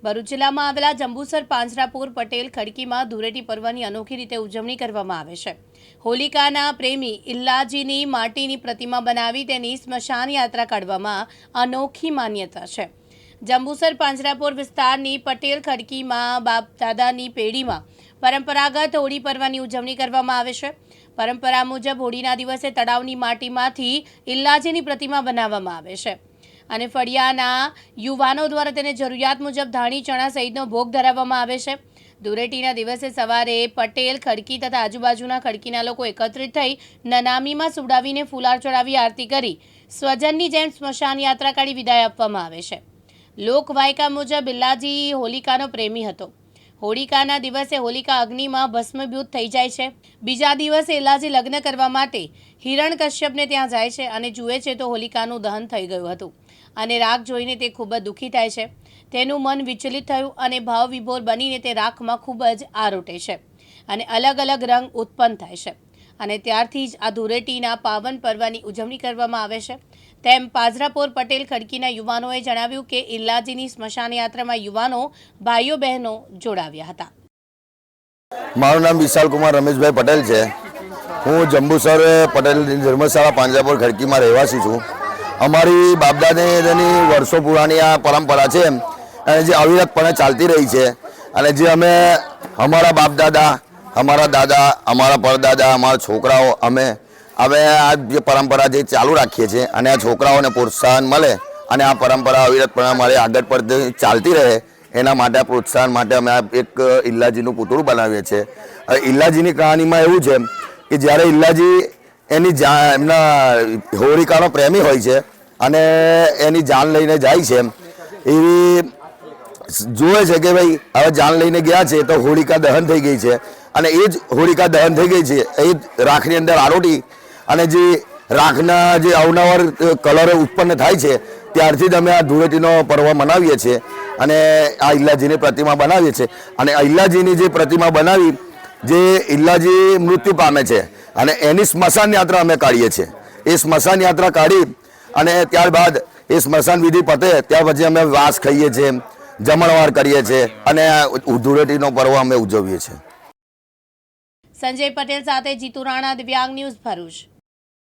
ભરૂચ જિલ્લામાં આવેલા જંબુસર પાંજરાપોર પટેલ ખડકીમાં ધૂળેટી પર્વની અનોખી રીતે ઉજવણી કરવામાં આવે છે। હોલિકાના પ્રેમી ઇલ્લાજીની માટીની પ્રતિમા બનાવી તેની સ્મશાન યાત્રા કાઢવામાં અનોખી માન્યતા છે। જંબુસર પાંજરાપોર વિસ્તારની પટેલ ખડકીમાં બાપ દાદાની પેઢીમાં પરંપરાગત હોળી પર્વની ઉજવણી કરવામાં આવે છે। પરંપરા મુજબ હોળીના દિવસે તળાવની માટીમાંથી ઇલ્લાજીની પ્રતિમા બનાવવામાં આવે છે અને ફળિયાના યુવાનો દ્વારા તેને જરૂરિયાત મુજબ ધાણી ચણા સહિતનો ભોગ ધરાવવામાં આવે છે। ધૂળેટીના દિવસે સવારે પટેલ ખડકી તથા આજુબાજુના ખડકીના લોકો એકત્રિત થઈ નનામીમાં સુવડાવીને ફુલાર ચડાવી આરતી કરી સ્વજનની જેમ સ્મશાન યાત્રા કાઢી વિદાય આપવામાં આવે છે। લોકવાયકા મુજબ ઇલ્લાજી હોલિકાનો પ્રેમી હતો। હોળિકાના દિવસે હોલિકા અગ્નિમાં ભસ્મીભૂત થઈ જાય છે। બીજા દિવસે ઇલ્લાજી લગ્ન કરવા માટે હિરણ્યકશ્યપને ત્યાં જાય છે અને જુએ છે તો હોલિકાનું દહન થઈ ગયું હતું અને રાખ જોઈને તે ખૂબ જ દુઃખી થાય છે। તેનું મન વિચલિત થયું અને ભાવ વિભોર બનીને તે રાખમાં ખૂબ જ આરોટે છે અને અલગ અલગ રંગ ઉત્પન્ન થાય છે અને ત્યારથી જ આ ધૂળેટીના પાવન પર્વની ઉજવણી કરવામાં આવે છે। તેમ પાંજરાપોર પટેલ ખડકીના યુવાનોએ જણાવ્યું કે ઇલ્લાજીની સ્મશાન યાત્રામાં યુવાનો ભાઈઓ બહેનો જોડાવ્યા હતા। મારું નામ વિશાલ કુમાર રમેશભાઈ પટેલ છે। હું જંબુસર પટેલ ધર્મશાળા પાંજરાપોર ખડકીમાં રહેવાસી છું। અમારી બાપદાદાની વર્ષો પુરાની આ પરંપરા છે અને જે અવિરતપણે ચાલતી રહી છે અને જે અમે અમારા બાપદાદા, અમારા દાદા, અમારા પરદાદા, અમારા છોકરાઓ અમે આ જે પરંપરા જે ચાલુ રાખીએ છીએ અને આ છોકરાઓને પ્રોત્સાહન મળે અને આ પરંપરા અવિરતપણે અમારી આગળ પર ચાલતી રહે એના માટે પ્રોત્સાહન માટે અમે એક ઇલ્લાજીનું પૂતળું બનાવીએ છીએ। ઇલ્લાજીની કહાનીમાં એવું છે કે જ્યારે ઇલ્લાજી એમના હોલિકાનો પ્રેમી હોય છે અને એની જાન લઈને જાય છે, એવી જોવે છે કે ભાઈ હવે જાન લઈને ગયા છે તો હોલિકા દહન થઈ ગઈ છે અને એ જ હોલિકા દહન થઈ ગઈ છે એ જ રાખની અંદર આરોટી અને જે રાખના જે અવનવર કલર ઉત્પન્ન થાય છે ત્યારથી જ અમે આ ધૂળેટીનો પર્વ મનાવીએ છીએ અને આ ઇલ્લાજીની પ્રતિમા બનાવીએ છીએ। અને આ ઇલ્લાજીની જે પ્રતિમા બનાવી જે ઇલ્લાજી મૃત્યુ પામે છે અને એની સ્મશાન યાત્રા અમે કાઢીએ છીએ। એ સ્મશાન યાત્રા કાઢી અને ત્યારબાદ એ સ્મશાન વિધિ પતે ત્યાર પછી અમે વાસ ખાઈએ છીએ, જમણવાર કરીએ છીએ અને ધૂળેટીનો પર્વ અમે ઉજવીએ છીએ। સંજય પટેલ સાથે જીતુ રાણા, દિવ્યાંગ ન્યૂઝ ભરૂચ।